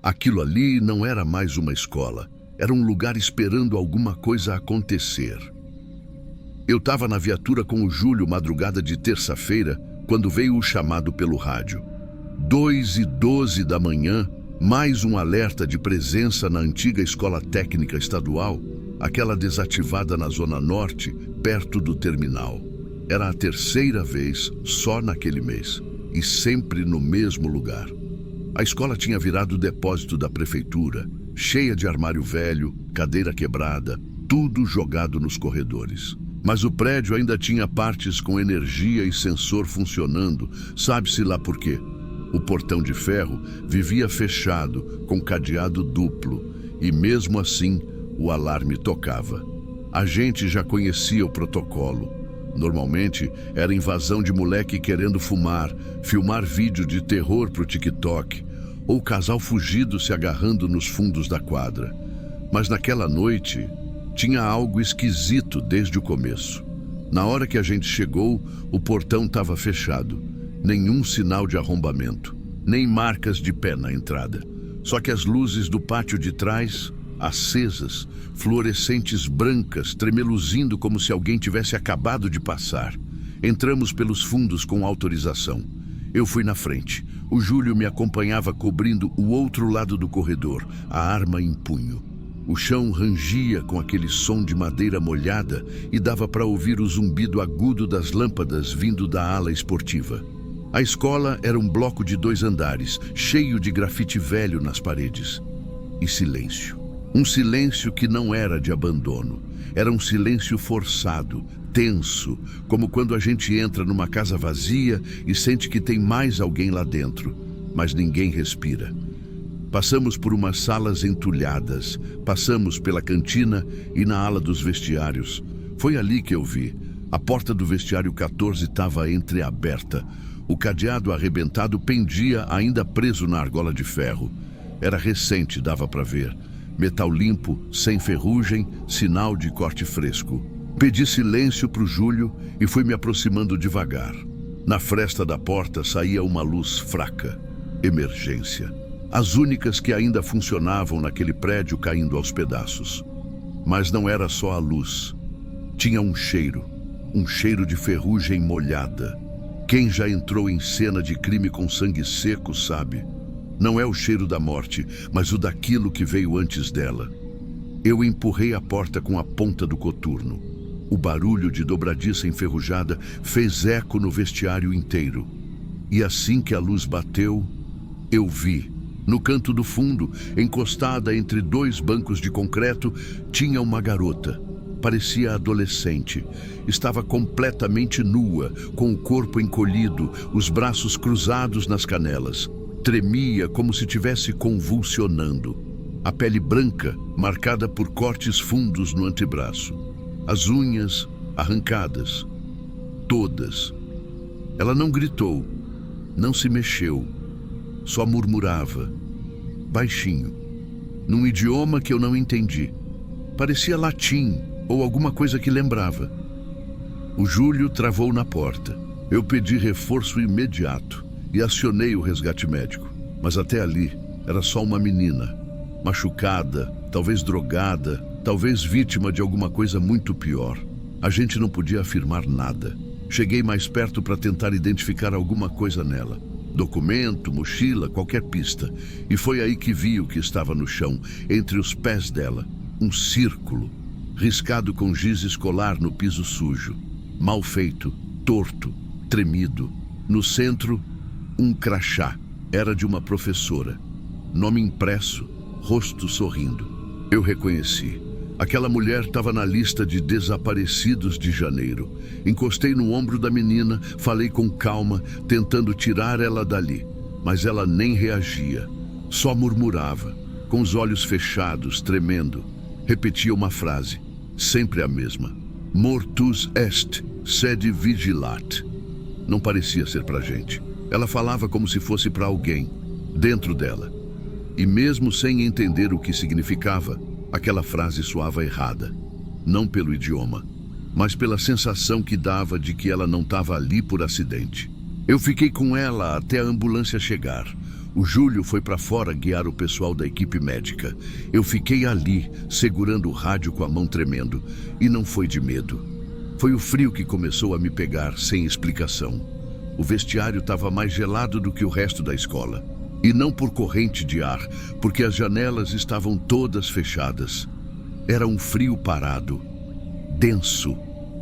Aquilo ali não era mais uma escola, era um lugar esperando alguma coisa acontecer. Eu estava na viatura com o Júlio madrugada de terça-feira, quando veio o chamado pelo rádio. 2h12 da manhã, mais um alerta de presença na antiga escola técnica estadual, aquela desativada na Zona Norte, perto do terminal. Era a terceira vez só naquele mês, e sempre no mesmo lugar. A escola tinha virado depósito da prefeitura, cheia de armário velho, cadeira quebrada, tudo jogado nos corredores. Mas o prédio ainda tinha partes com energia e sensor funcionando, sabe-se lá por quê. O portão de ferro vivia fechado, com cadeado duplo, e mesmo assim o alarme tocava. A gente já conhecia o protocolo. Normalmente era invasão de moleque querendo fumar, filmar vídeo de terror pro TikTok, ou casal fugido se agarrando nos fundos da quadra. Mas naquela noite tinha algo esquisito desde o começo. Na hora que a gente chegou, o portão estava fechado. Nenhum sinal de arrombamento, nem marcas de pé na entrada. Só que as luzes do pátio de trás, acesas, fluorescentes brancas, tremeluzindo como se alguém tivesse acabado de passar. Entramos pelos fundos com autorização. Eu fui na frente. O Júlio me acompanhava cobrindo o outro lado do corredor, a arma em punho. O chão rangia com aquele som de madeira molhada e dava para ouvir o zumbido agudo das lâmpadas vindo da ala esportiva. A escola era um bloco de 2 andares, cheio de grafite velho nas paredes. E silêncio. Um silêncio que não era de abandono. Era um silêncio forçado, tenso, como quando a gente entra numa casa vazia e sente que tem mais alguém lá dentro, mas ninguém respira. Passamos por umas salas entulhadas, passamos pela cantina e na ala dos vestiários. Foi ali que eu vi. A porta do vestiário 14 estava entreaberta. O cadeado arrebentado pendia ainda preso na argola de ferro. Era recente, dava para ver. Metal limpo, sem ferrugem, sinal de corte fresco. Pedi silêncio para o Júlio e fui me aproximando devagar. Na fresta da porta saía uma luz fraca. Emergência. As únicas que ainda funcionavam naquele prédio caindo aos pedaços. Mas não era só a luz. Tinha um cheiro de ferrugem molhada. Quem já entrou em cena de crime com sangue seco sabe. Não é o cheiro da morte, mas o daquilo que veio antes dela. Eu empurrei a porta com a ponta do coturno. O barulho de dobradiça enferrujada fez eco no vestiário inteiro. E assim que a luz bateu, eu vi. No canto do fundo, encostada entre 2 bancos de concreto, tinha uma garota. Parecia adolescente. Estava completamente nua, com o corpo encolhido, os braços cruzados nas canelas. Tremia como se estivesse convulsionando. A pele branca, marcada por cortes fundos no antebraço. As unhas arrancadas. Todas. Ela não gritou, não se mexeu. Só murmurava, baixinho, num idioma que eu não entendi. Parecia latim ou alguma coisa que lembrava. O Júlio travou na porta. Eu pedi reforço imediato e acionei o resgate médico. Mas até ali era só uma menina, machucada, talvez drogada, talvez vítima de alguma coisa muito pior. A gente não podia afirmar nada. Cheguei mais perto para tentar identificar alguma coisa nela. Documento, mochila, qualquer pista. E foi aí que vi o que estava no chão, entre os pés dela. Um círculo, riscado com giz escolar no piso sujo. Mal feito, torto, tremido. No centro, um crachá. Era de uma professora. Nome impresso, rosto sorrindo. Eu reconheci. Aquela mulher estava na lista de desaparecidos de janeiro. Encostei no ombro da menina, falei com calma, tentando tirar ela dali. Mas ela nem reagia. Só murmurava, com os olhos fechados, tremendo. Repetia uma frase, sempre a mesma. Mortus est, sed vigilat. Não parecia ser pra gente. Ela falava como se fosse para alguém, dentro dela. E mesmo sem entender o que significava, aquela frase soava errada. Não pelo idioma, mas pela sensação que dava de que ela não estava ali por acidente. Eu fiquei com ela até a ambulância chegar. O Júlio foi para fora guiar o pessoal da equipe médica. Eu fiquei ali, segurando o rádio com a mão tremendo. E não foi de medo. Foi o frio que começou a me pegar, sem explicação. O vestiário estava mais gelado do que o resto da escola. E não por corrente de ar, porque as janelas estavam todas fechadas. Era um frio parado, denso.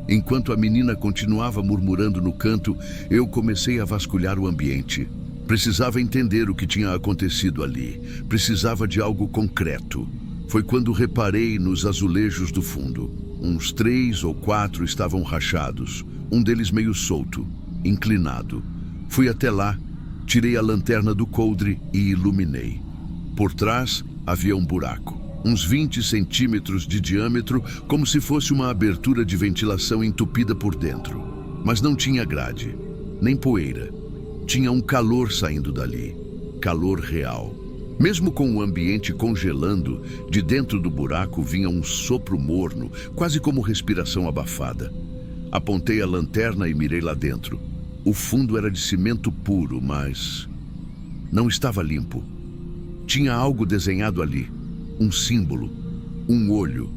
Enquanto a menina continuava murmurando no canto, eu comecei a vasculhar o ambiente. Precisava entender o que tinha acontecido ali. Precisava de algo concreto. Foi quando reparei nos azulejos do fundo. Uns 3 ou 4 estavam rachados, um deles meio solto, inclinado. Fui até lá, tirei a lanterna do coldre e iluminei. Por trás havia um buraco, uns 20 centímetros de diâmetro, como se fosse uma abertura de ventilação entupida por dentro. Mas não tinha grade, nem poeira. Tinha um calor saindo dali, calor real. Mesmo com o ambiente congelando, de dentro do buraco vinha um sopro morno, quase como respiração abafada. Apontei a lanterna e mirei lá dentro. O fundo era de cimento puro, mas não estava limpo. Tinha algo desenhado ali, um símbolo, um olho,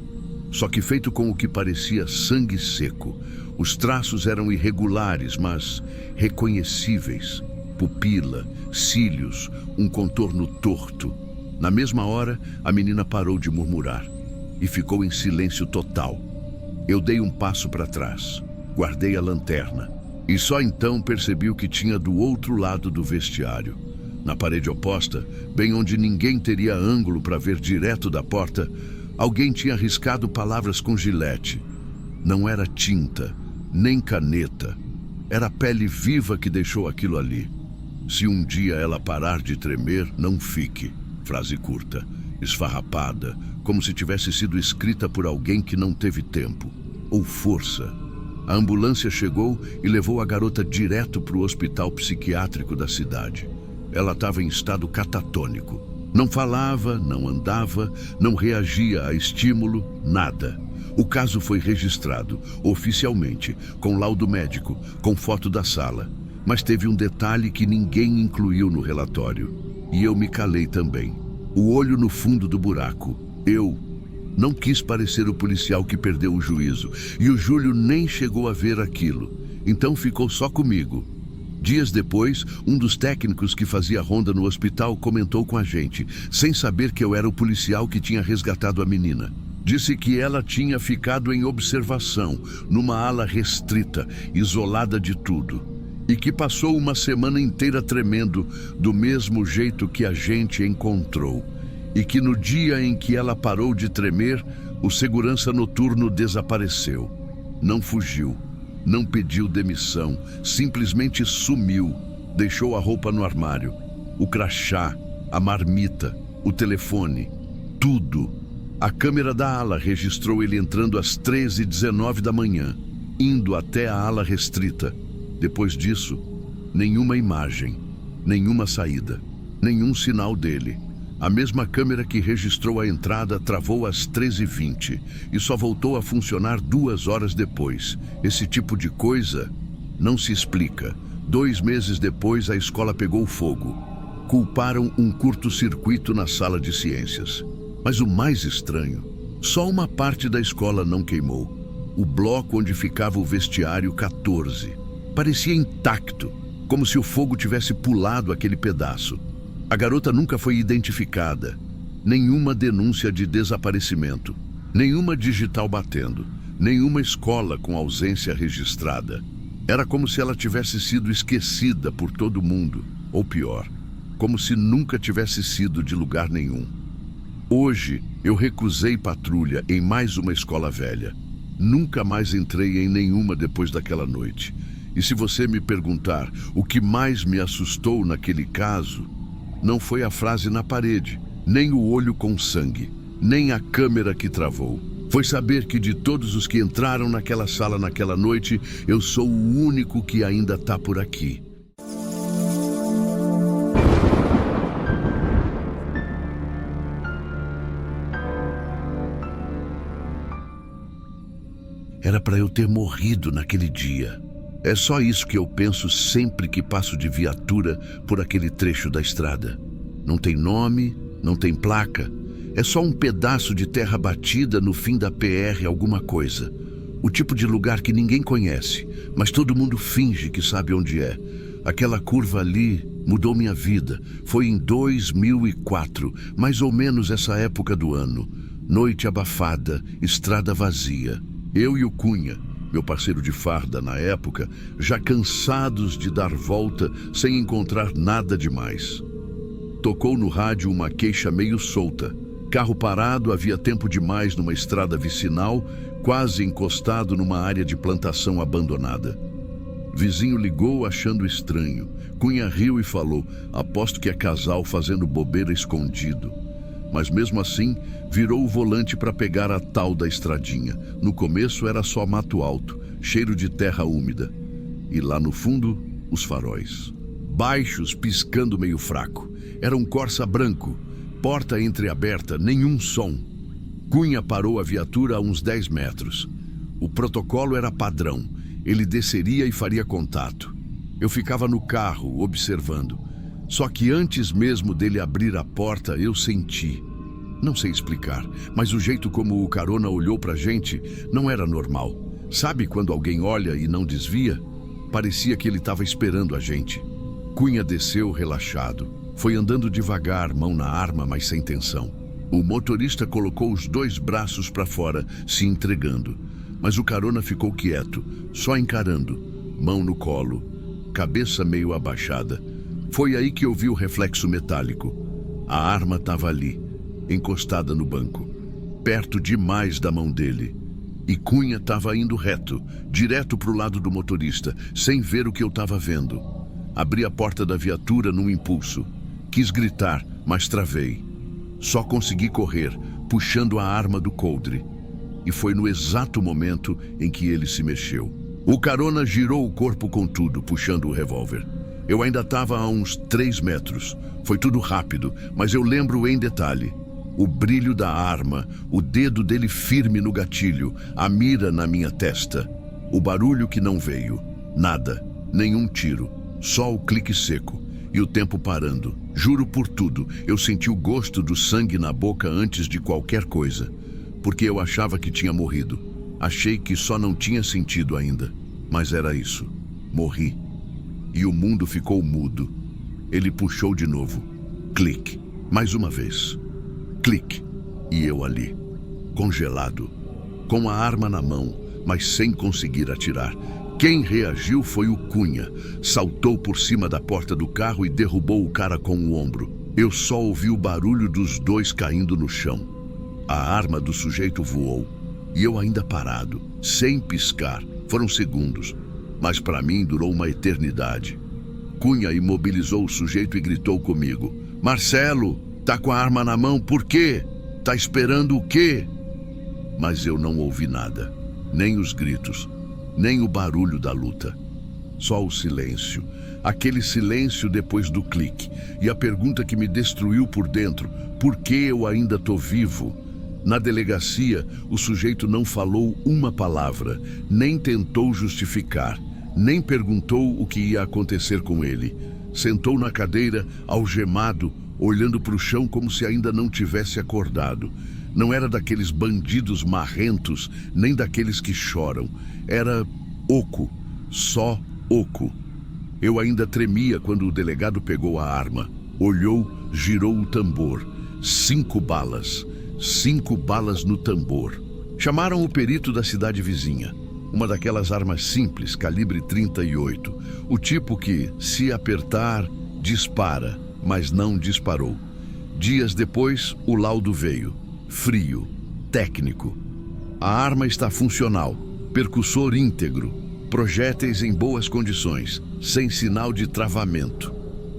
só que feito com o que parecia sangue seco. Os traços eram irregulares, mas reconhecíveis. Pupila, cílios, um contorno torto. Na mesma hora, a menina parou de murmurar e ficou em silêncio total. Eu dei um passo para trás, guardei a lanterna e só então percebi o que tinha do outro lado do vestiário. Na parede oposta, bem onde ninguém teria ângulo para ver direto da porta, alguém tinha riscado palavras com gilete. Não era tinta, nem caneta. Era a pele viva que deixou aquilo ali. Se um dia ela parar de tremer, não fique. Frase curta, esfarrapada, como se tivesse sido escrita por alguém que não teve tempo ou força. A ambulância chegou e levou a garota direto para o hospital psiquiátrico da cidade. Ela estava em estado catatônico. Não falava, não andava, não reagia a estímulo, nada. O caso foi registrado, oficialmente, com laudo médico, com foto da sala. Mas teve um detalhe que ninguém incluiu no relatório. E eu me calei também. O olho no fundo do buraco. Eu não quis parecer o policial que perdeu o juízo. E o Júlio nem chegou a ver aquilo. Então ficou só comigo. Dias depois, um dos técnicos que fazia ronda no hospital comentou com a gente, sem saber que eu era o policial que tinha resgatado a menina. Disse que ela tinha ficado em observação, numa ala restrita, isolada de tudo. E que passou uma semana inteira tremendo, do mesmo jeito que a gente encontrou. E que no dia em que ela parou de tremer, o segurança noturno desapareceu. Não fugiu, não pediu demissão, simplesmente sumiu. Deixou a roupa no armário, o crachá, a marmita, o telefone, tudo. A câmera da ala registrou ele entrando às 13h19 da manhã, indo até a ala restrita. Depois disso, nenhuma imagem, nenhuma saída, nenhum sinal dele. A mesma câmera que registrou a entrada travou às 13h20 e só voltou a funcionar 2 horas depois. Esse tipo de coisa não se explica. 2 meses depois, a escola pegou fogo. Culparam um curto-circuito na sala de ciências. Mas o mais estranho, só uma parte da escola não queimou. O bloco onde ficava o vestiário 14. Parecia intacto, como se o fogo tivesse pulado aquele pedaço. A garota nunca foi identificada. Nenhuma denúncia de desaparecimento. Nenhuma digital batendo. Nenhuma escola com ausência registrada. Era como se ela tivesse sido esquecida por todo mundo. Ou pior, como se nunca tivesse sido de lugar nenhum. Hoje, eu recusei patrulha em mais uma escola velha. Nunca mais entrei em nenhuma depois daquela noite. E se você me perguntar o que mais me assustou naquele caso, não foi a frase na parede, nem o olho com sangue, nem a câmera que travou. Foi saber que de todos os que entraram naquela sala naquela noite, eu sou o único que ainda está por aqui. Era para eu ter morrido naquele dia. É só isso que eu penso sempre que passo de viatura por aquele trecho da estrada. Não tem nome, não tem placa. É só um pedaço de terra batida no fim da PR alguma coisa. O tipo de lugar que ninguém conhece, mas todo mundo finge que sabe onde é. Aquela curva ali mudou minha vida. Foi em 2004, mais ou menos essa época do ano. Noite abafada, estrada vazia. Eu e o Cunha, meu parceiro de farda na época, já cansados de dar volta sem encontrar nada demais. Tocou no rádio uma queixa meio solta. Carro parado havia tempo demais numa estrada vicinal, quase encostado numa área de plantação abandonada. Vizinho ligou achando estranho. Cunha riu e falou: aposto que é casal fazendo bobeira escondido. Mas mesmo assim, virou o volante para pegar a tal da estradinha. No começo era só mato alto, cheiro de terra úmida. E lá no fundo, os faróis. Baixos, piscando meio fraco. Era um Corsa branco, porta entreaberta, nenhum som. Cunha parou a viatura a uns 10 metros. O protocolo era padrão. Ele desceria e faria contato. Eu ficava no carro, observando. Só que antes mesmo dele abrir a porta, eu senti. Não sei explicar, mas o jeito como o carona olhou pra gente não era normal. Sabe quando alguém olha e não desvia? Parecia que ele estava esperando a gente. Cunha desceu relaxado. Foi andando devagar, mão na arma, mas sem tensão. O motorista colocou os 2 braços para fora, se entregando. Mas o carona ficou quieto, só encarando, mão no colo, cabeça meio abaixada. Foi aí que eu vi o reflexo metálico. A arma estava ali, encostada no banco, perto demais da mão dele. E Cunha estava indo reto, direto para o lado do motorista, sem ver o que eu estava vendo. Abri a porta da viatura num impulso. Quis gritar, mas travei. Só consegui correr, puxando a arma do coldre. E foi no exato momento em que ele se mexeu. O carona girou o corpo com tudo, puxando o revólver. Eu ainda estava a uns 3 metros. Foi tudo rápido, mas eu lembro em detalhe. O brilho da arma, o dedo dele firme no gatilho, a mira na minha testa. O barulho que não veio. Nada, nenhum tiro. Só o clique seco. E o tempo parando. Juro por tudo, eu senti o gosto do sangue na boca antes de qualquer coisa. Porque eu achava que tinha morrido. Achei que só não tinha sentido ainda. Mas era isso. Morri. E o mundo ficou mudo. Ele puxou de novo. Clique. Mais uma vez. Clique. E eu ali. Congelado. Com a arma na mão, mas sem conseguir atirar. Quem reagiu foi o Cunha. Saltou por cima da porta do carro e derrubou o cara com o ombro. Eu só ouvi o barulho dos 2 caindo no chão. A arma do sujeito voou. E eu ainda parado, sem piscar. Foram segundos. Mas para mim durou uma eternidade. Cunha imobilizou o sujeito e gritou comigo: Marcelo, tá com a arma na mão, por quê? Tá esperando o quê? Mas eu não ouvi nada. Nem os gritos. Nem o barulho da luta. Só o silêncio. Aquele silêncio depois do clique. E a pergunta que me destruiu por dentro: por que eu ainda tô vivo? Na delegacia, o sujeito não falou uma palavra, nem tentou justificar, nem perguntou o que ia acontecer com ele. Sentou na cadeira, algemado, olhando para o chão como se ainda não tivesse acordado. Não era daqueles bandidos marrentos, nem daqueles que choram. Era oco, só oco. Eu ainda tremia quando o delegado pegou a arma. Olhou, girou o tambor. 5 balas. 5 balas no tambor. Chamaram o perito da cidade vizinha. Uma daquelas armas simples, calibre 38. O tipo que, se apertar, dispara, mas não disparou. Dias depois, o laudo veio. Frio, técnico. A arma está funcional, percussor íntegro, projéteis em boas condições, sem sinal de travamento.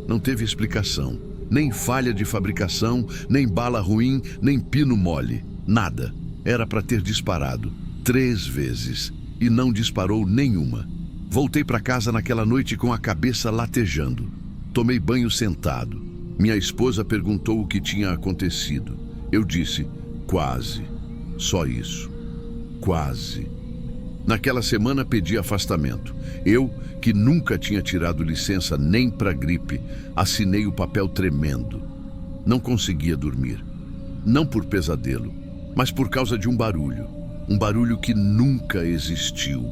Não teve explicação, nem falha de fabricação, nem bala ruim, nem pino mole, nada. Era para ter disparado 3 vezes e não disparou nenhuma. Voltei para casa naquela noite com a cabeça latejando. Tomei banho sentado. Minha esposa perguntou o que tinha acontecido. Eu disse: quase. Só isso. Quase. Naquela semana pedi afastamento. Eu, que nunca tinha tirado licença nem para gripe, assinei o papel tremendo. Não conseguia dormir. Não por pesadelo, mas por causa de um barulho. Um barulho que nunca existiu.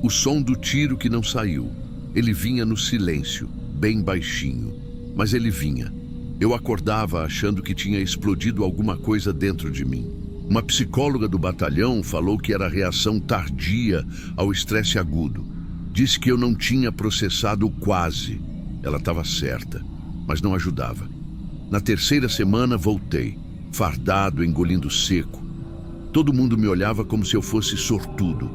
O som do tiro que não saiu. Ele vinha no silêncio, bem baixinho. Mas ele vinha. Eu acordava achando que tinha explodido alguma coisa dentro de mim. Uma psicóloga do batalhão falou que era reação tardia ao estresse agudo. Disse que eu não tinha processado o quase. Ela estava certa, mas não ajudava. Na terceira semana voltei, fardado, engolindo seco. Todo mundo me olhava como se eu fosse sortudo.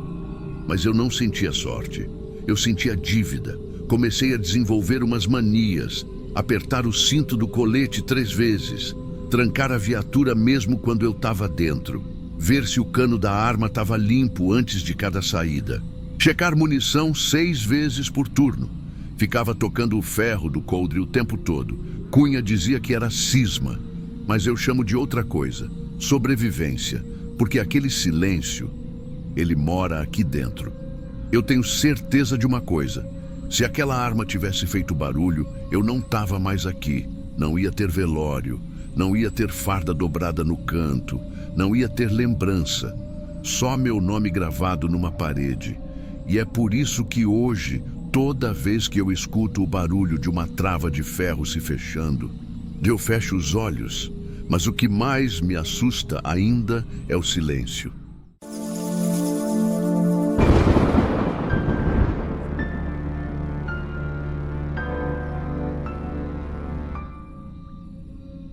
Mas eu não sentia sorte. Eu sentia dívida. Comecei a desenvolver umas manias. Apertar o cinto do colete 3 vezes. Trancar a viatura mesmo quando eu estava dentro. Ver se o cano da arma estava limpo antes de cada saída. Checar munição 6 vezes por turno. Ficava tocando o ferro do coldre o tempo todo. Cunha dizia que era cisma, mas eu chamo de outra coisa. Sobrevivência. Porque aquele silêncio, ele mora aqui dentro. Eu tenho certeza de uma coisa. Se aquela arma tivesse feito barulho, eu não estava mais aqui. Não ia ter velório. Não ia ter farda dobrada no canto, não ia ter lembrança, só meu nome gravado numa parede. E é por isso que hoje, toda vez que eu escuto o barulho de uma trava de ferro se fechando, eu fecho os olhos, mas o que mais me assusta ainda é o silêncio.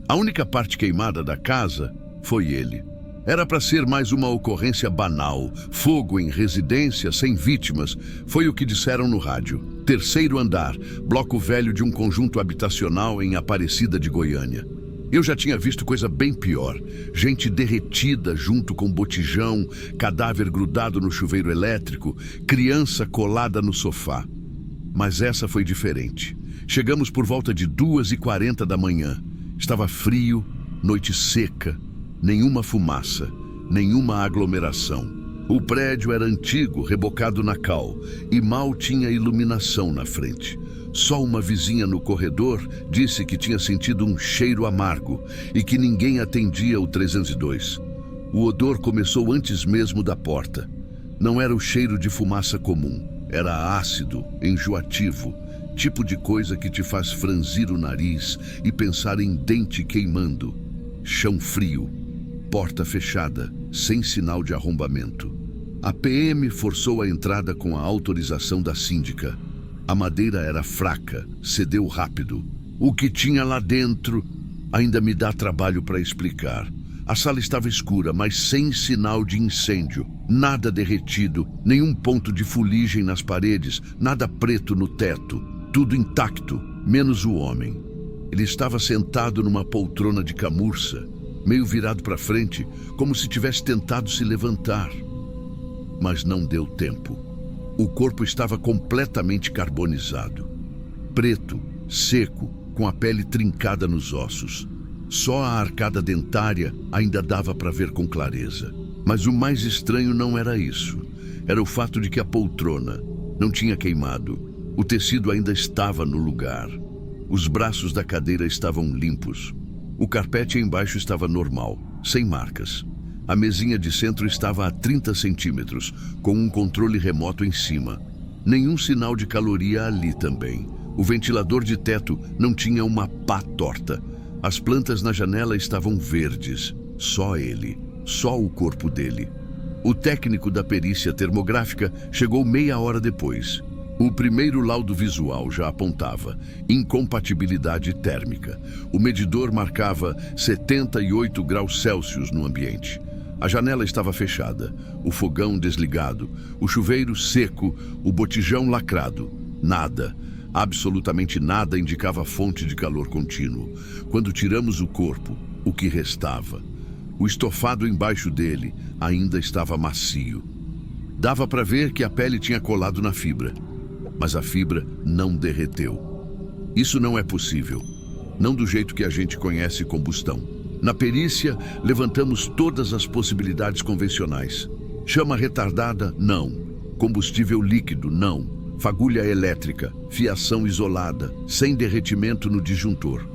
A única parte queimada da casa foi ele. Era para ser mais uma ocorrência banal. Fogo em residência, sem vítimas. Foi o que disseram no rádio. 3º andar, bloco velho de um conjunto habitacional em Aparecida de Goiânia. Eu já tinha visto coisa bem pior. Gente derretida junto com botijão, cadáver grudado no chuveiro elétrico, criança colada no sofá. Mas essa foi diferente. Chegamos por volta de 2h40 da manhã. Estava frio, noite seca, nenhuma fumaça, nenhuma aglomeração. O prédio era antigo, rebocado na cal, e mal tinha iluminação na frente. Só uma vizinha no corredor disse que tinha sentido um cheiro amargo e que ninguém atendia o 302. O odor começou antes mesmo da porta. Não era o cheiro de fumaça comum, era ácido, enjoativo, tipo de coisa que te faz franzir o nariz e pensar em dente queimando. Chão frio, porta fechada, sem sinal de arrombamento. A PM forçou a entrada com a autorização da síndica. A madeira era fraca, cedeu rápido. O que tinha lá dentro ainda me dá trabalho para explicar. A sala estava escura, mas sem sinal de incêndio. Nada derretido, nenhum ponto de fuligem nas paredes, nada preto no teto. Tudo intacto, menos o homem. Ele estava sentado numa poltrona de camurça, meio virado para frente, como se tivesse tentado se levantar. Mas não deu tempo. O corpo estava completamente carbonizado. Preto, seco, com a pele trincada nos ossos. Só a arcada dentária ainda dava para ver com clareza. Mas o mais estranho não era isso. Era o fato de que a poltrona não tinha queimado. O tecido ainda estava no lugar. Os braços da cadeira estavam limpos. O carpete embaixo estava normal, sem marcas. A mesinha de centro estava a 30 centímetros, com um controle remoto em cima. Nenhum sinal de caloria ali também. O ventilador de teto não tinha uma pá torta. As plantas na janela estavam verdes. Só ele. Só o corpo dele. O técnico da perícia termográfica chegou meia hora depois. O primeiro laudo visual já apontava incompatibilidade térmica. O medidor marcava 78 graus Celsius no ambiente. A janela estava fechada, o fogão desligado, o chuveiro seco, o botijão lacrado. Nada, absolutamente nada indicava fonte de calor contínuo. Quando tiramos o corpo, o que restava? O estofado embaixo dele ainda estava macio. Dava para ver que a pele tinha colado na fibra. Mas a fibra não derreteu. Isso não é possível. Não do jeito que a gente conhece combustão. Na perícia, levantamos todas as possibilidades convencionais. Chama retardada? Não. Combustível líquido, não. Fagulha elétrica, fiação isolada, sem derretimento no disjuntor.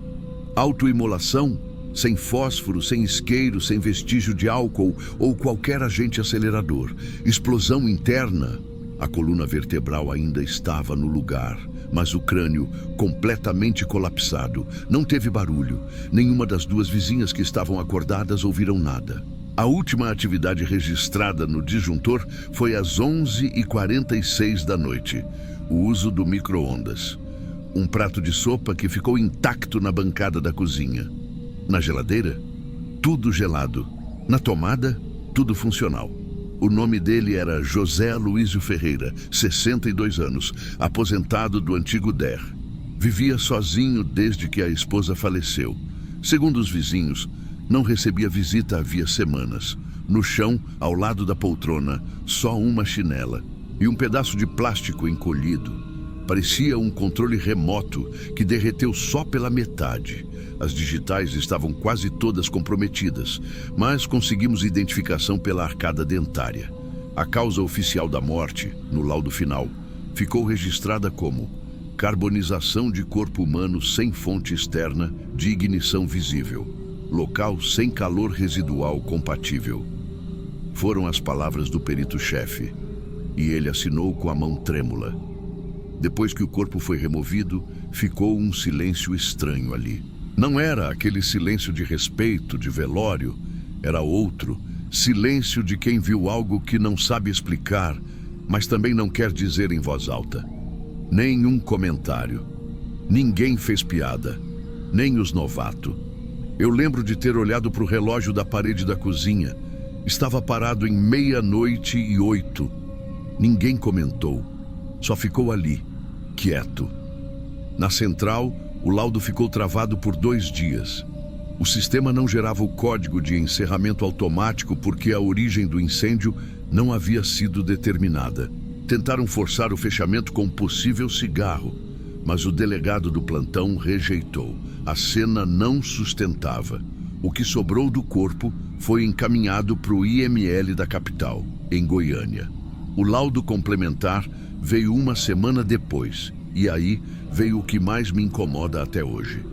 Autoimolação, sem fósforo, sem isqueiro, sem vestígio de álcool ou qualquer agente acelerador. Explosão interna. A coluna vertebral ainda estava no lugar, mas o crânio, completamente colapsado, não teve barulho. Nenhuma das duas vizinhas que estavam acordadas ouviram nada. A última atividade registrada no disjuntor foi às 11h46 da noite, o uso do micro-ondas. Um prato de sopa que ficou intacto na bancada da cozinha. Na geladeira, tudo gelado. Na tomada, tudo funcional. O nome dele era José Aloísio Ferreira, 62 anos, aposentado do antigo DER. Vivia sozinho desde que a esposa faleceu. Segundo os vizinhos, não recebia visita havia semanas. No chão, ao lado da poltrona, só uma chinela e um pedaço de plástico encolhido. Parecia um controle remoto que derreteu só pela metade. As digitais estavam quase todas comprometidas, mas conseguimos identificação pela arcada dentária. A causa oficial da morte, no laudo final, ficou registrada como carbonização de corpo humano sem fonte externa de ignição visível. Local sem calor residual compatível. Foram as palavras do perito-chefe, e ele assinou com a mão trêmula. Depois que o corpo foi removido, ficou um silêncio estranho ali. Não era aquele silêncio de respeito, de velório, era outro, silêncio de quem viu algo que não sabe explicar, mas também não quer dizer em voz alta. Nenhum comentário. Ninguém fez piada, nem os novatos. Eu lembro de ter olhado para o relógio da parede da cozinha. Estava parado em 00:08. Ninguém comentou. Só ficou ali, quieto. Na central, o laudo ficou travado por 2 dias. O sistema não gerava o código de encerramento automático porque a origem do incêndio não havia sido determinada. Tentaram forçar o fechamento com um possível cigarro, mas o delegado do plantão rejeitou. A cena não sustentava. O que sobrou do corpo foi encaminhado para o IML da capital, em Goiânia. O laudo complementar veio 1 semana depois, e aí veio o que mais me incomoda até hoje.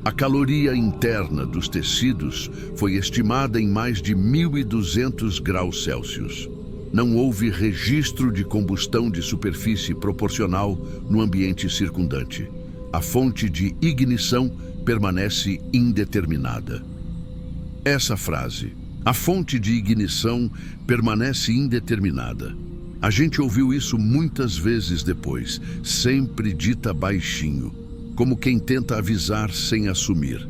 A caloria interna dos tecidos foi estimada em mais de 1.200 graus Celsius. Não houve registro de combustão de superfície proporcional no ambiente circundante. A fonte de ignição permanece indeterminada. Essa frase, a fonte de ignição permanece indeterminada. A gente ouviu isso muitas vezes depois, sempre dita baixinho, como quem tenta avisar sem assumir.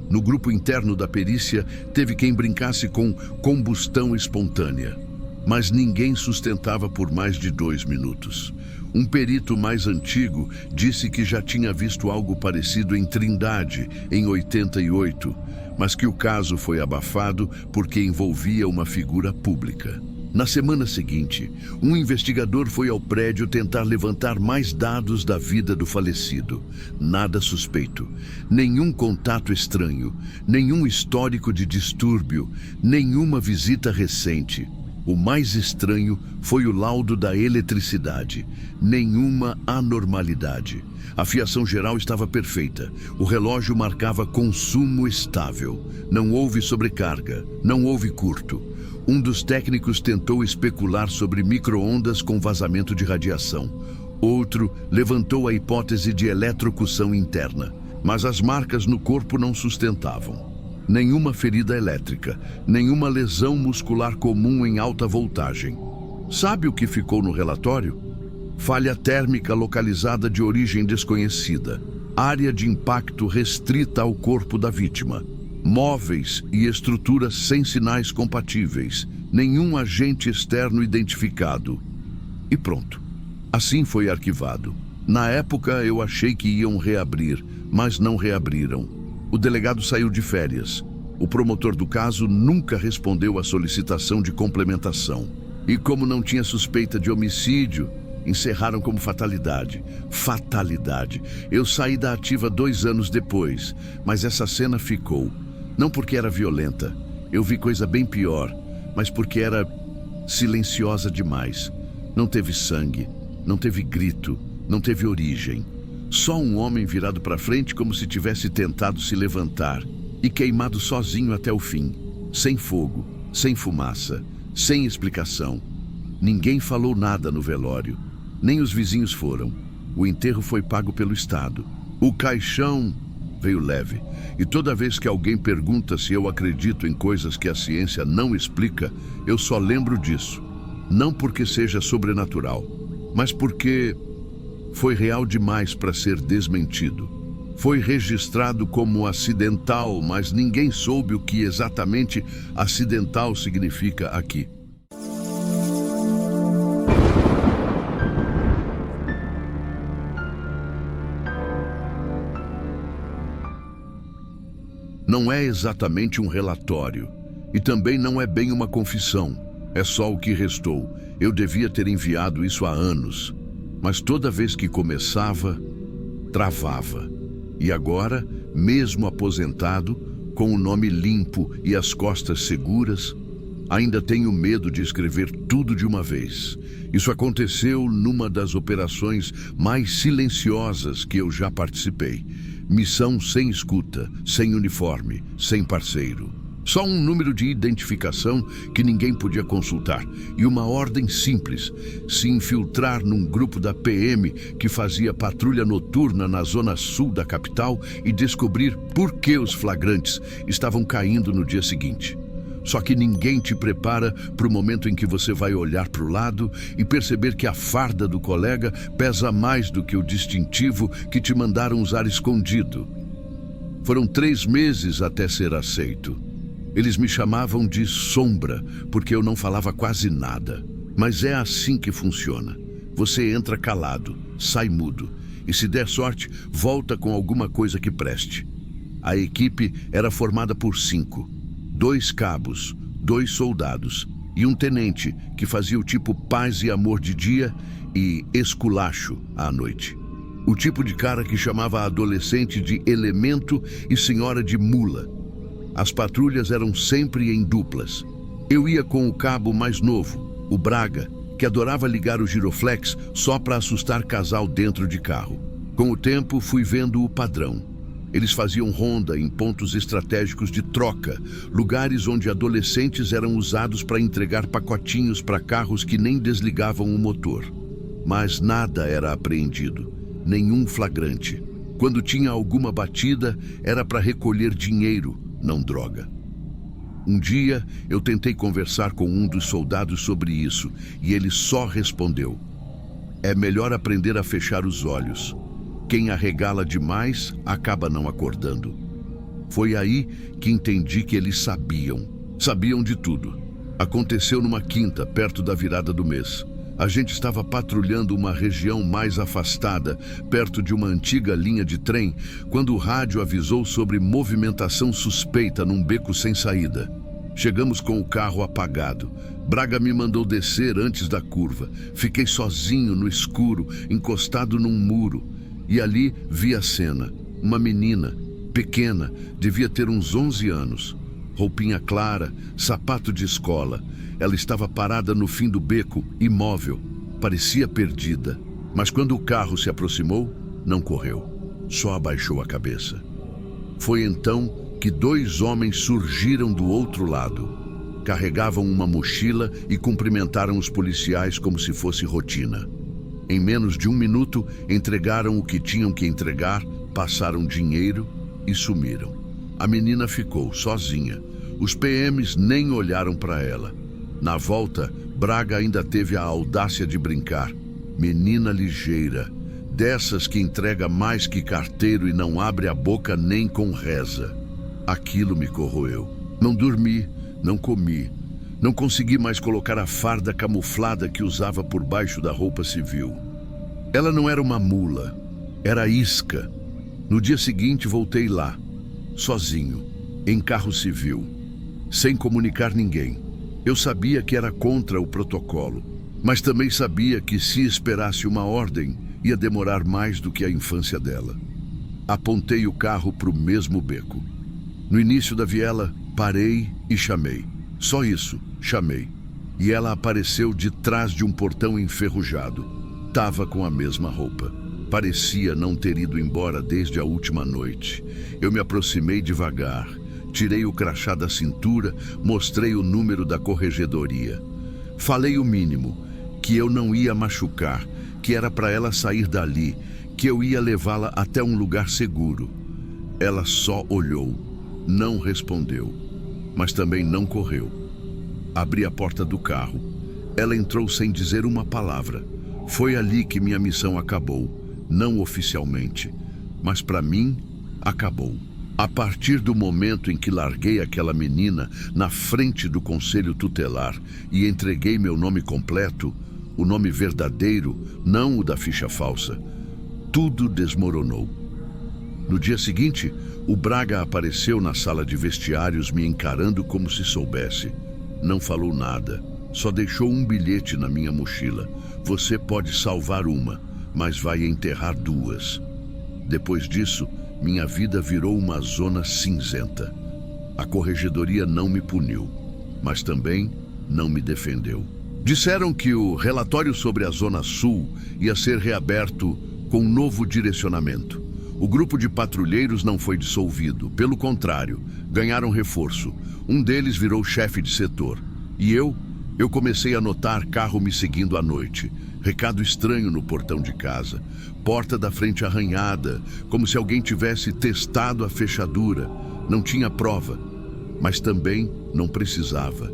No grupo interno da perícia, teve quem brincasse com combustão espontânea, mas ninguém sustentava por mais de 2 minutos. Um perito mais antigo disse que já tinha visto algo parecido em Trindade, em 88, mas que o caso foi abafado porque envolvia uma figura pública. Na semana seguinte, um investigador foi ao prédio tentar levantar mais dados da vida do falecido. Nada suspeito, nenhum contato estranho, nenhum histórico de distúrbio, nenhuma visita recente. O mais estranho foi o laudo da eletricidade. Nenhuma anormalidade. A fiação geral estava perfeita. O relógio marcava consumo estável. Não houve sobrecarga. Não houve curto. Um dos técnicos tentou especular sobre micro-ondas com vazamento de radiação. Outro levantou a hipótese de eletrocução interna. Mas as marcas no corpo não sustentavam. Nenhuma ferida elétrica, nenhuma lesão muscular comum em alta voltagem. Sabe o que ficou no relatório? Falha térmica localizada de origem desconhecida. Área de impacto restrita ao corpo da vítima. Móveis e estruturas sem sinais compatíveis. Nenhum agente externo identificado. E pronto. Assim foi arquivado. Na época eu achei que iam reabrir, mas não reabriram. O delegado saiu de férias. O promotor do caso nunca respondeu à solicitação de complementação. E como não tinha suspeita de homicídio, encerraram como fatalidade. Fatalidade. Eu saí da ativa 2 anos depois, mas essa cena ficou. Não porque era violenta. Eu vi coisa bem pior, mas porque era silenciosa demais. Não teve sangue, não teve grito, não teve origem. Só um homem virado para frente como se tivesse tentado se levantar e queimado sozinho até o fim, sem fogo, sem fumaça, sem explicação. Ninguém falou nada no velório, nem os vizinhos foram. O enterro foi pago pelo Estado. O caixão veio leve. E toda vez que alguém pergunta se eu acredito em coisas que a ciência não explica, eu só lembro disso. Não porque seja sobrenatural, mas porque foi real demais para ser desmentido. Foi registrado como acidental, mas ninguém soube o que exatamente acidental significa aqui. Não é exatamente um relatório, e também não é bem uma confissão. É só o que restou. Eu devia ter enviado isso há anos, mas toda vez que começava, travava. E agora, mesmo aposentado, com o nome limpo e as costas seguras, ainda tenho medo de escrever tudo de uma vez. Isso aconteceu numa das operações mais silenciosas que eu já participei. Missão sem escuta, sem uniforme, sem parceiro. Só um número de identificação que ninguém podia consultar e uma ordem simples: se infiltrar num grupo da PM que fazia patrulha noturna na zona sul da capital e descobrir por que os flagrantes estavam caindo no dia seguinte. Só que ninguém te prepara para o momento em que você vai olhar para o lado e perceber que a farda do colega pesa mais do que o distintivo que te mandaram usar escondido. Foram 3 meses até ser aceito. Eles me chamavam de sombra, porque eu não falava quase nada. Mas é assim que funciona. Você entra calado, sai mudo, e se der sorte, volta com alguma coisa que preste. A equipe era formada por 5. 2 cabos, 2 soldados e um tenente que fazia o tipo paz e amor de dia e esculacho à noite. O tipo de cara que chamava a adolescente de elemento e senhora de mula. As patrulhas eram sempre em duplas. Eu ia com o cabo mais novo, o Braga, que adorava ligar o giroflex só para assustar casal dentro de carro. Com o tempo fui vendo o padrão. Eles faziam ronda em pontos estratégicos de troca, lugares onde adolescentes eram usados para entregar pacotinhos para carros que nem desligavam o motor. Mas nada era apreendido, nenhum flagrante. Quando tinha alguma batida, era para recolher dinheiro, não droga. Um dia, eu tentei conversar com um dos soldados sobre isso, e ele só respondeu: é melhor aprender a fechar os olhos. Quem arregala demais acaba não acordando. Foi aí que entendi que eles sabiam de tudo. Aconteceu numa quinta, perto da virada do mês. A gente estava patrulhando uma região mais afastada, perto de uma antiga linha de trem, quando o rádio avisou sobre movimentação suspeita num beco sem saída. Chegamos com o carro apagado. Braga me mandou descer antes da curva. Fiquei sozinho no escuro, encostado num muro. E ali vi a cena. Uma menina, pequena, devia ter uns 11 anos. Roupinha clara, sapato de escola. Ela estava parada no fim do beco, imóvel. Parecia perdida. Mas quando o carro se aproximou, não correu. Só abaixou a cabeça. Foi então que 2 homens surgiram do outro lado. Carregavam uma mochila e cumprimentaram os policiais como se fosse rotina. Em menos de 1 minuto, entregaram o que tinham que entregar, passaram dinheiro e sumiram. A menina ficou sozinha. Os PMs nem olharam para ela. Na volta, Braga ainda teve a audácia de brincar. Menina ligeira, dessas que entrega mais que carteiro e não abre a boca nem com reza. Aquilo me corroeu. Não dormi, não comi. Não consegui mais colocar a farda camuflada que usava por baixo da roupa civil. Ela não era uma mula, era isca. No dia seguinte voltei lá, sozinho, em carro civil, sem comunicar ninguém. Eu sabia que era contra o protocolo, mas também sabia que se esperasse uma ordem, ia demorar mais do que a infância dela. Apontei o carro para o mesmo beco. No início da viela, parei e chamei. Só isso, chamei. e ela apareceu de trás de um portão enferrujado. Tava com a mesma roupa. Parecia não ter ido embora desde a última noite. Eu me aproximei devagar, tirei o crachá da cintura, mostrei o número da corregedoria. Falei o mínimo, que eu não ia machucar, que era para ela sair dali, que eu ia levá-la até um lugar seguro. Ela só olhou, não respondeu, mas também não correu. Abri a porta do carro. Ela entrou sem dizer uma palavra. Foi ali que minha missão acabou. Não oficialmente, mas para mim, acabou. A partir do momento em que larguei aquela menina na frente do conselho tutelar e entreguei meu nome completo, o nome verdadeiro, não o da ficha falsa, tudo desmoronou. No dia seguinte, o Braga apareceu na sala de vestiários me encarando como se soubesse. Não falou nada, só deixou um bilhete na minha mochila. Você pode salvar uma, mas vai enterrar duas. Depois disso, minha vida virou uma zona cinzenta. A corregedoria não me puniu, mas também não me defendeu. Disseram que o relatório sobre a Zona Sul ia ser reaberto com um novo direcionamento. O grupo de patrulheiros não foi dissolvido, pelo contrário, ganharam reforço. Um deles virou chefe de setor. E eu comecei a notar carro me seguindo à noite. Recado estranho no portão de casa. Porta da frente arranhada, como se alguém tivesse testado a fechadura. Não tinha prova, mas também não precisava.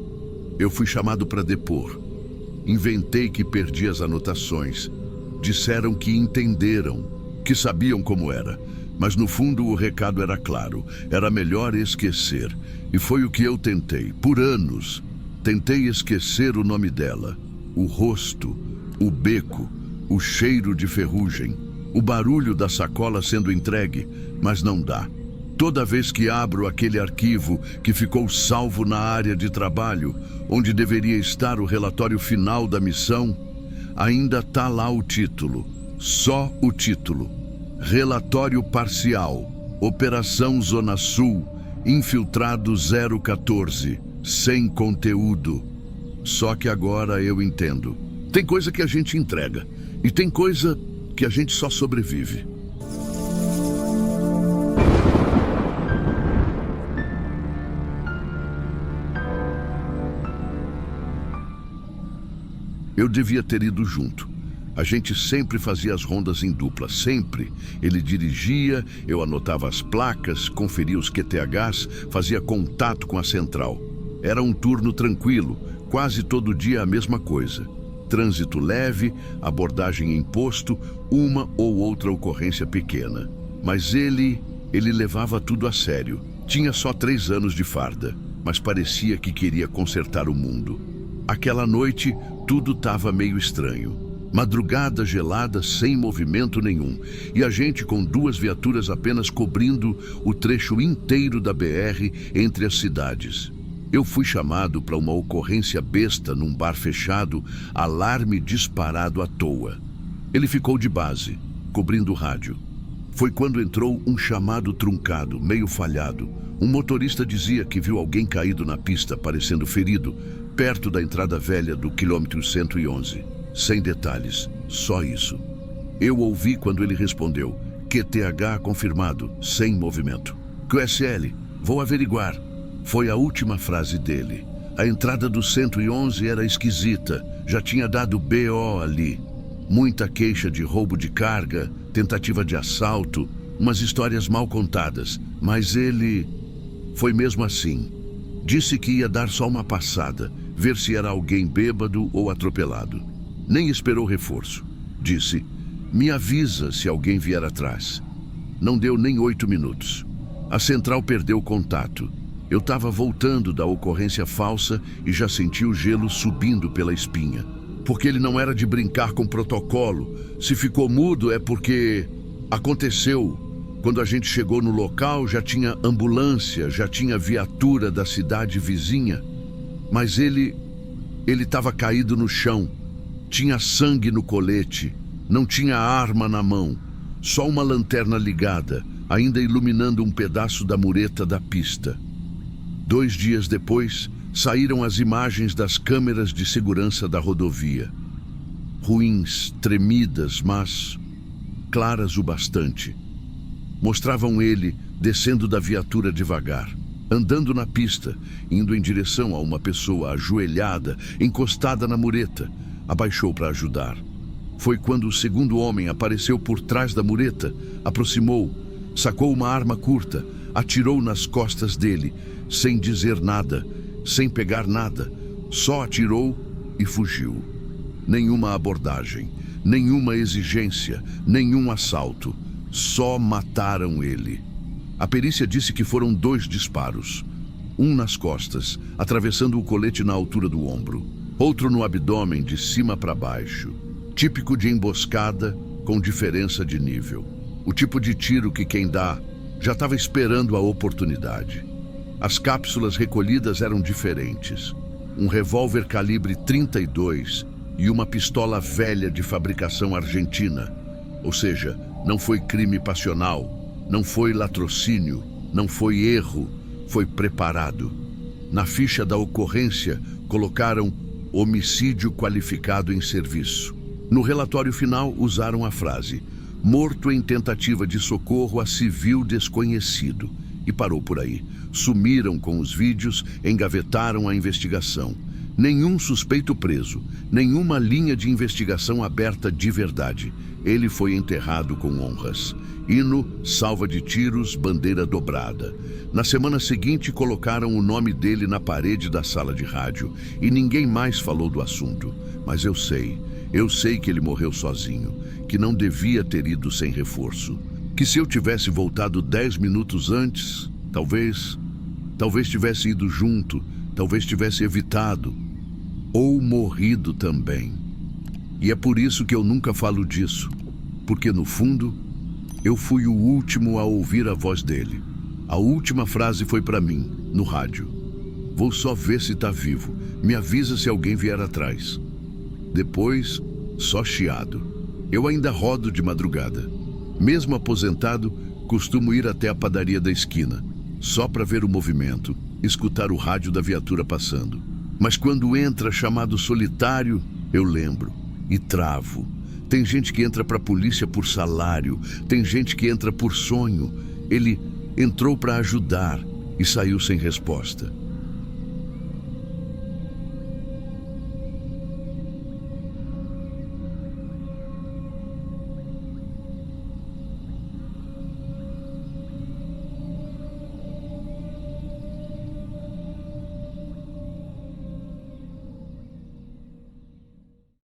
Eu fui chamado para depor. Inventei que perdi as anotações. Disseram que entenderam, que sabiam como era. Mas no fundo o recado era claro. Era melhor esquecer. E foi o que eu tentei, por anos. Tentei esquecer o nome dela, o rosto, o beco, o cheiro de ferrugem, o barulho da sacola sendo entregue, mas não dá. Toda vez que abro aquele arquivo que ficou salvo na área de trabalho, onde deveria estar o relatório final da missão, ainda tá lá o título, só o título. Relatório parcial, Operação Zona Sul, infiltrado 014, sem conteúdo. Só que agora eu entendo. Tem coisa que a gente entrega, e tem coisa que a gente só sobrevive. Eu devia ter ido junto. A gente sempre fazia as rondas em dupla, sempre. Ele dirigia, eu anotava as placas, conferia os QTHs, fazia contato com a central. Era um turno tranquilo, quase todo dia a mesma coisa. Trânsito leve, abordagem em posto, uma ou outra ocorrência pequena. Mas ele levava tudo a sério. Tinha só 3 anos de farda, mas parecia que queria consertar o mundo. Aquela noite, tudo estava meio estranho. Madrugada gelada, sem movimento nenhum, e a gente com 2 viaturas apenas cobrindo o trecho inteiro da BR entre as cidades. Eu fui chamado para uma ocorrência besta num bar fechado, alarme disparado à toa. Ele ficou de base, cobrindo o rádio. Foi quando entrou um chamado truncado, meio falhado. Um motorista dizia que viu alguém caído na pista, parecendo ferido, perto da entrada velha do quilômetro 111. Sem detalhes, só isso. Eu ouvi quando ele respondeu, QTH confirmado, sem movimento. QSL, vou averiguar. Foi a última frase dele. A entrada do 111 era esquisita, já tinha dado BO ali. Muita queixa de roubo de carga, tentativa de assalto, umas histórias mal contadas. Mas ele foi mesmo assim. Disse que ia dar só uma passada, ver se era alguém bêbado ou atropelado. Nem esperou reforço. Disse, me avisa se alguém vier atrás. Não deu nem 8 minutos. A central perdeu o contato. Eu estava voltando da ocorrência falsa e já senti o gelo subindo pela espinha. Porque ele não era de brincar com protocolo. Se ficou mudo é porque aconteceu. Quando a gente chegou no local, já tinha ambulância, já tinha viatura da cidade vizinha. Mas ele estava caído no chão. Tinha sangue no colete, não tinha arma na mão. Só uma lanterna ligada, ainda iluminando um pedaço da mureta da pista. 2 dias depois, Saíram as imagens das câmeras de segurança da rodovia. Ruins, tremidas, mas claras o bastante. Mostravam ele descendo da viatura devagar, andando na pista, indo em direção a uma pessoa ajoelhada, encostada na mureta. Abaixou para ajudar. Foi quando o segundo homem apareceu por trás da mureta, aproximou, sacou uma arma curta, atirou nas costas dele, sem dizer nada, sem pegar nada, só atirou e fugiu. Nenhuma abordagem, nenhuma exigência, nenhum assalto, só mataram ele. A perícia disse que foram 2 disparos, um nas costas, atravessando o colete na altura do ombro, outro no abdômen de cima para baixo. Típico de emboscada, com diferença de nível. O tipo de tiro que quem dá já estava esperando a oportunidade. As cápsulas recolhidas eram diferentes. Um revólver calibre 32 e uma pistola velha de fabricação argentina. Ou seja, não foi crime passional, não foi latrocínio, não foi erro, foi preparado. Na ficha da ocorrência, colocaram homicídio qualificado em serviço. No relatório final, usaram a frase morto em tentativa de socorro a civil desconhecido. E parou por aí. Sumiram com os vídeos, engavetaram a investigação. Nenhum suspeito preso, nenhuma linha de investigação aberta de verdade. Ele foi enterrado com honras. Hino, salva de tiros, bandeira dobrada. Na semana seguinte, colocaram o nome dele na parede da sala de rádio e ninguém mais falou do assunto. Mas eu sei que ele morreu sozinho, que não devia ter ido sem reforço. Que se eu tivesse voltado 10 minutos antes, talvez tivesse ido junto, talvez tivesse evitado, ou morrido também. E é por isso que eu nunca falo disso, porque no fundo, eu fui o último a ouvir a voz dele. A última frase foi para mim, no rádio. Vou só ver se tá vivo, me avisa se alguém vier atrás. Depois, só chiado. Eu ainda rodo de madrugada. Mesmo aposentado, costumo ir até a padaria da esquina, só para ver o movimento, escutar o rádio da viatura passando. Mas quando entra chamado solitário, eu lembro e travo. Tem gente que entra para a polícia por salário, tem gente que entra por sonho. Ele entrou para ajudar e saiu sem resposta.